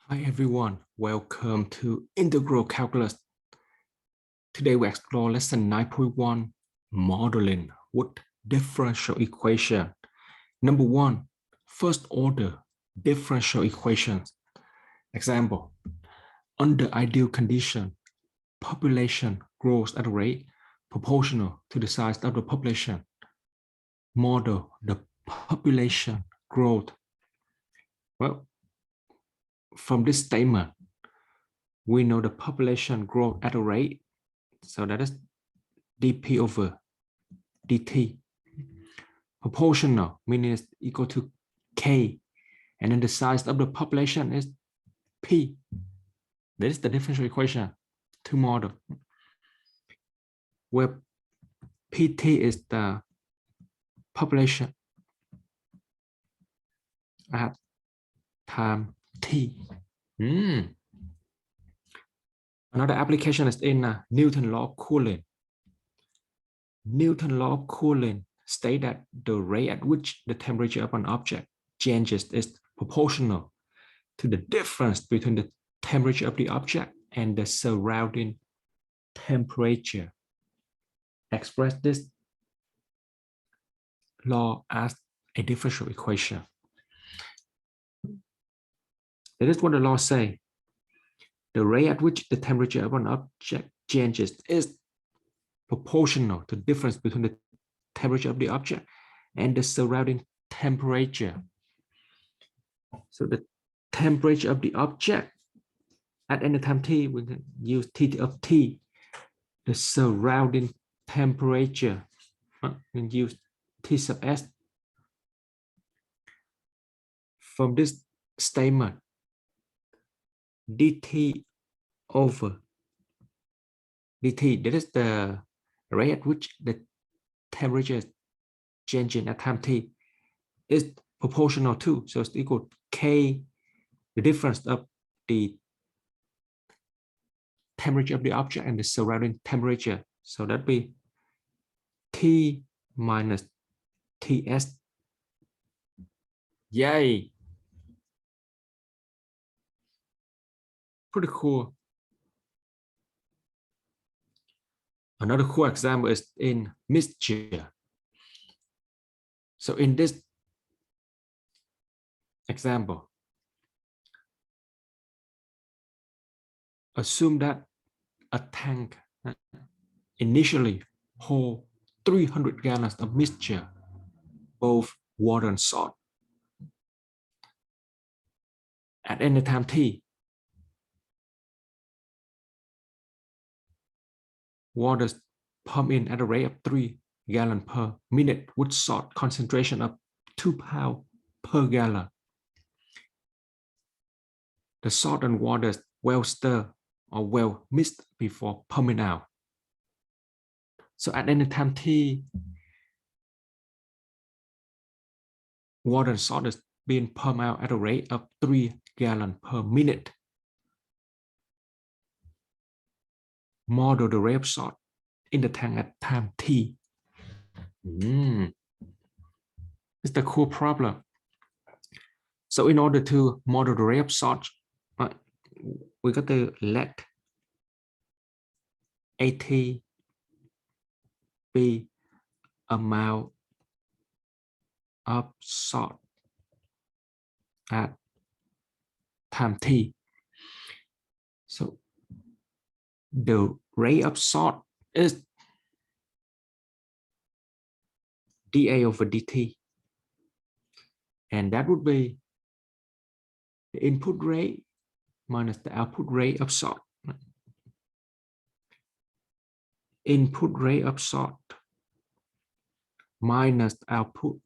Hi everyone, welcome to Integral Calculus. Today we explore lesson 9.1, modeling with differential equation. Number 1, first order differential equations. Example, under ideal condition, population grows at a rate proportional to the size of the population. Model the population growth. Well, from this statement, we know the population growth at a rate, so that is dp over dt. Proportional meaning it's equal to k, and then the size of the population is p. That is the differential equation to model, where pt is the population at time t. Another application is in Newton law of cooling. Newton law of cooling states that the rate at which the temperature of an object changes is proportional to the difference between the temperature of the object and the surrounding temperature. Express this law as a differential equation. That is what the law says. The rate at which the temperature of an object changes is proportional to the difference between the temperature of the object and the surrounding temperature. So the temperature of the object at any time t, we can use T of t. The surrounding temperature, we can use T sub s. From this statement, dt over dt, that is the rate at which the temperature is changing at time t, is proportional to, so it's equal to k, the difference of the temperature of the object and the surrounding temperature. So that be T minus Ts. Yay! Pretty cool. Another cool example is in mixture. So in this example, assume that a tank initially hold 300 gallons of mixture, both water and salt. At any time t, water pump in at a rate of 3 gallons per minute with salt concentration of 2 pounds per gallon. The salt and water is well stirred or well mixed before pumping out. So at any time t, water and salt is being pumped out at a rate of 3 gallons per minute. Model the rate of salt in the tank at time t. It's the cool problem. So in order to model the rate of salt, we got to let AT be amount of salt at time t. So the rate of salt is dA over dt, and that would be the input rate minus the output rate of salt. Input rate of salt minus output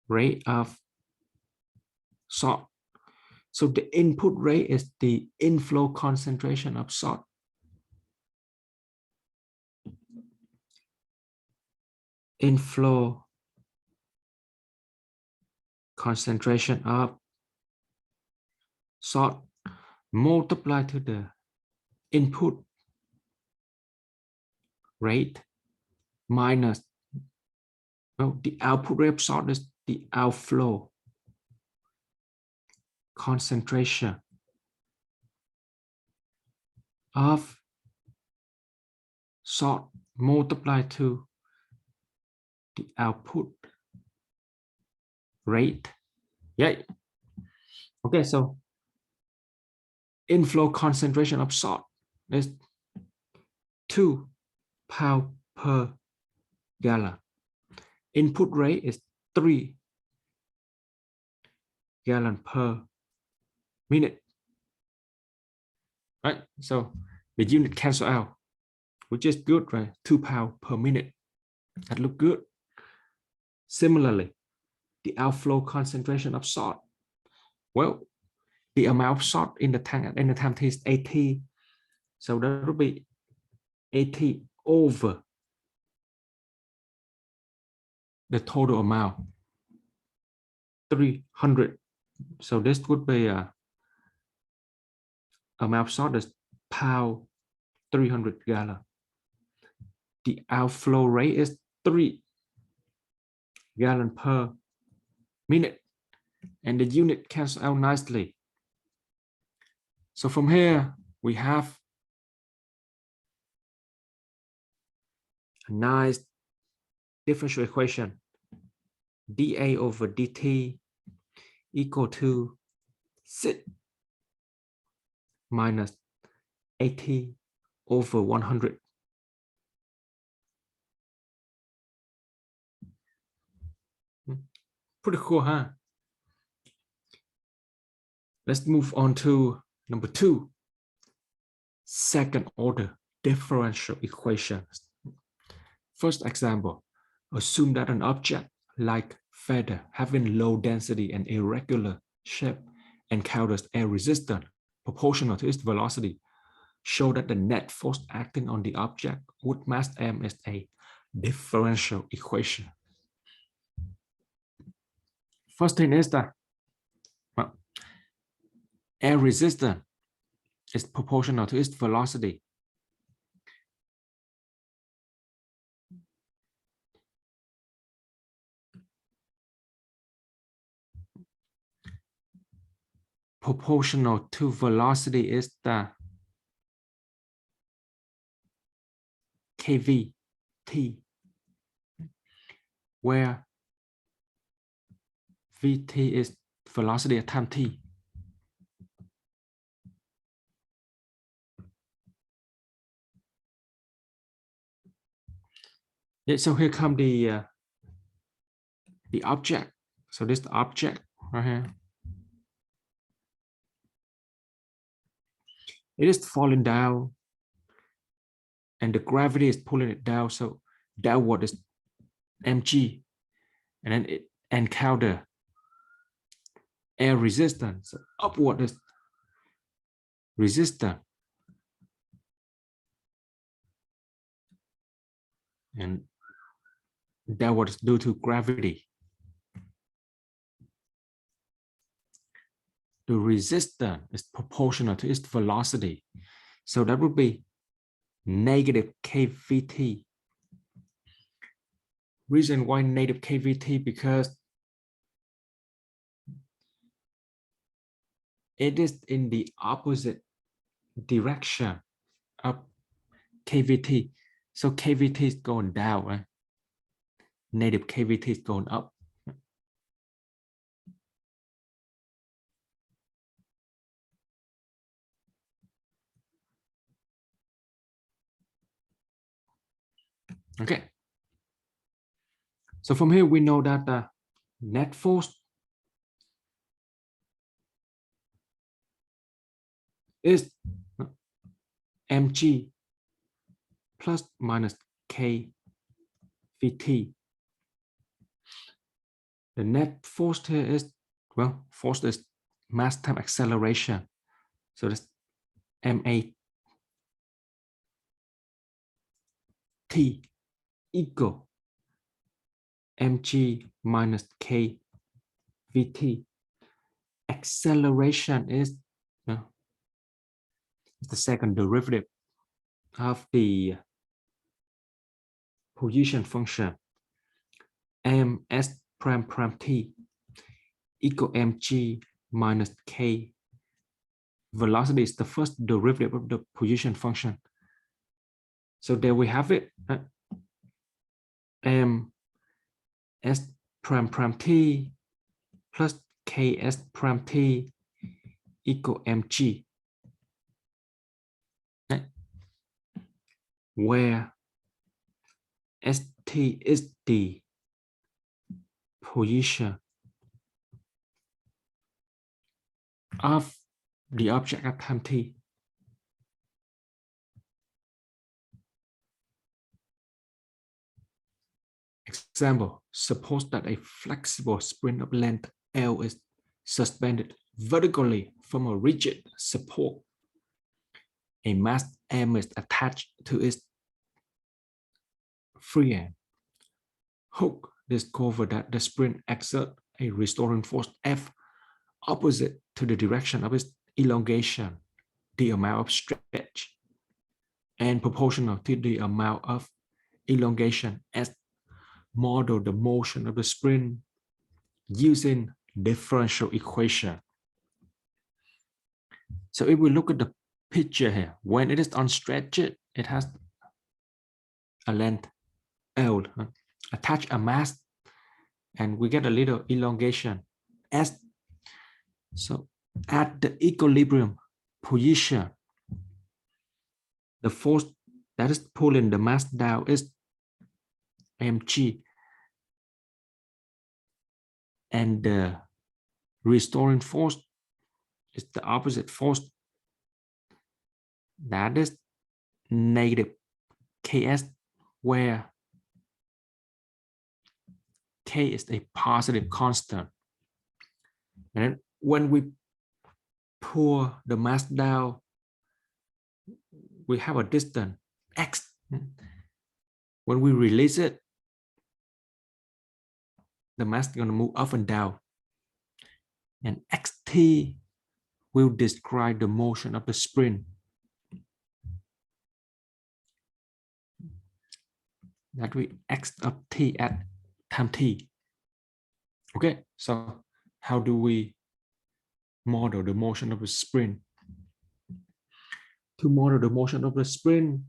rate of salt. So the input rate is the inflow concentration of salt. Inflow concentration of salt multiplied to the input rate minus, well, the output rate of salt is the outflow concentration of salt multiplied to the output rate. Yeah. Okay, so inflow concentration of salt is 2 pounds per gallon. Input rate is 3 gallons per minute. Right? So the unit cancel out, which is good, right? 2 pounds per minute. That look good. Similarly, the outflow concentration of salt. Well, the amount of salt in the tank at any time t is 80. So that would be 80 over the total amount, 300. So this would be amount of salt is pound 300 gallon. The outflow rate is 3 gallon per minute, and the unit cancels out nicely. So from here we have a nice differential equation. dA over dt equal to 6 minus 80 over 100. Pretty cool, huh? Let's move on to number 2, second order differential equations. First example, assume that an object like feather having low density and irregular shape encounters air resistance proportional to its velocity. Show that the net force acting on the object with mass m is a differential equation. First thing is that air resistance is proportional to its velocity. Proportional to velocity is the kVt, where Vt is velocity at time t. Yeah, so here come the object. So this is the object right here. It is falling down, and the gravity is pulling it down. So downward is mg, and then it encounter air resistance. So upward is resistance, and downward is due to gravity. The resistance is proportional to its velocity. So that would be negative kVt. Reason why negative kVt, because it is in the opposite direction of kVt. So kVt is going down, right? Negative kVt is going up. Okay. So from here, we know that the net force is mg plus minus kVt. The net force here is, well, force is mass time acceleration. So that's ma t equal mg minus kVt. Acceleration is the second derivative of the position function ms prime prime t equal mg minus k. Velocity is the first derivative of the position function. So there we have it. M s prime prime t plus ks prime t equal mg, where st is the position of the object at time t. Example, suppose that a flexible spring of length L is suspended vertically from a rigid support. A mass M is attached to its free end. Hooke discovered that the spring exerts a restoring force F opposite to the direction of its elongation, the amount of stretch, and proportional to the amount of elongation as model the motion of the spring using differential equation. So if we look at the picture here, when it is unstretched, it has a length L, attach a mass, and we get a little elongation S. So at the equilibrium position, the force that is pulling the mass down is mg, and the restoring force is the opposite force, that is negative ks, where k is a positive constant. And then when we pull the mass down, we have a distance x. When we release it, the mass is going to move up and down, and xt will describe the motion of the spring. That we x of t at time t. Okay, so how do we model the motion of the spring? To model the motion of the spring,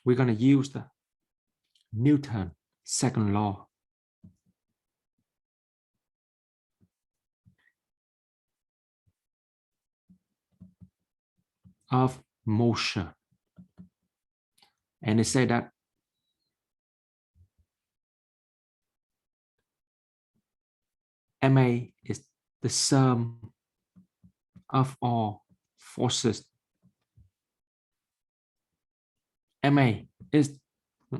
we're going to use the Newton's second law. Of motion. And they say that MA is the sum of all forces. MA is, we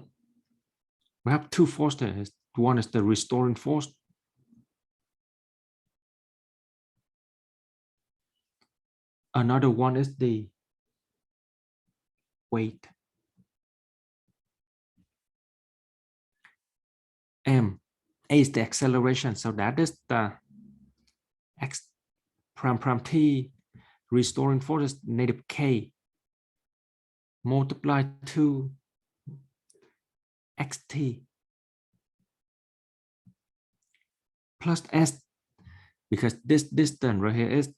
have two forces. One is the restoring force. Another one is the weight. M, A is the acceleration. So that is the x prime prime t. Restoring force is negative k multiplied to xt plus s, because this distance right here is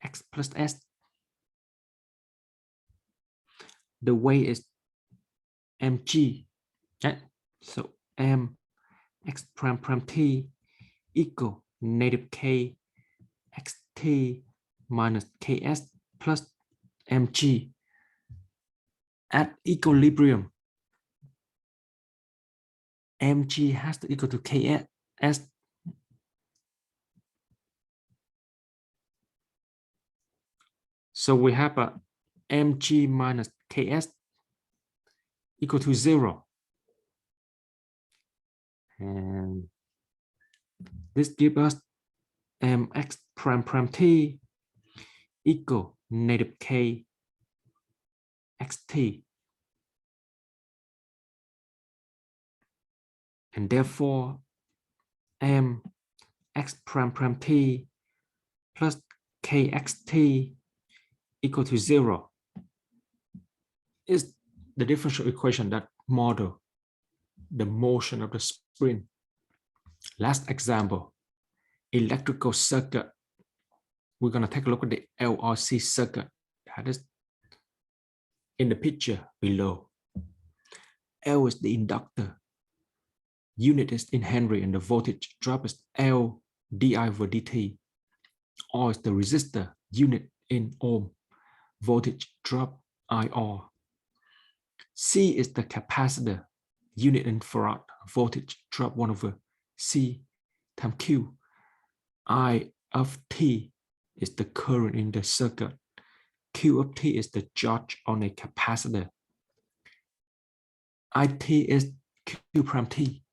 x plus s. The weight is mg. So m x prime prime t equal negative k xt minus ks plus mg. At equilibrium, mg has to equal to ks. So we have a mg minus ks equal to 0. And this gives us mx prime prime t equal negative k xt. And therefore, mx prime prime t plus kxt equal to 0 is the differential equation that model the motion of the spring. Last example, electrical circuit. We're going to take a look at the LRC circuit that is in the picture below. L is the inductor, unit is in Henry, and the voltage drop is L di over dt. R is the resistor, unit in ohm, voltage drop IR. C is the capacitor, unit in farad, voltage drop 1 over C times Q. I of T is the current in the circuit. Q of T is the charge on a capacitor. IT is Q prime T.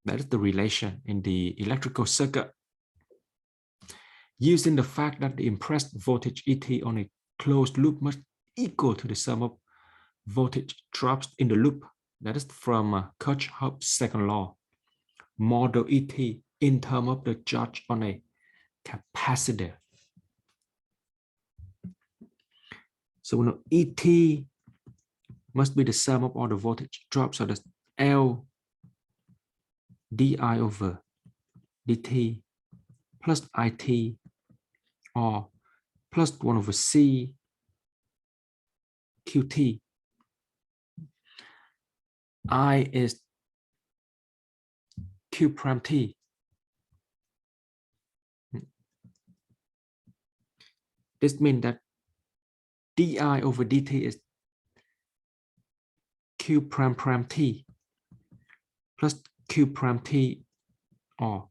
That is the relation in the electrical circuit. Using the fact that the impressed voltage ET on a closed loop must equal to the sum of voltage drops in the loop. That is from Kirchhoff's second law. Model ET in terms of the charge on a capacitor. So we know ET must be the sum of all the voltage drops. So that's L di over dt plus IT or plus 1 over C QT. I is Q prime T. This means that di over dt is Q prime prime T plus Q prime T or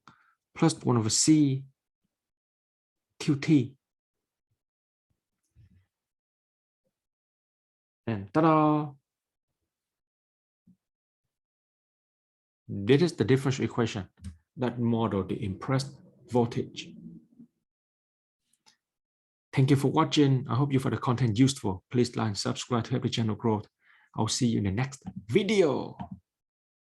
plus 1 over C QT. And ta-da! This is the differential equation that model the impressed voltage. Thank you for watching. I hope you found the content useful. Please like and subscribe to help the channel grow. I'll see you in the next video.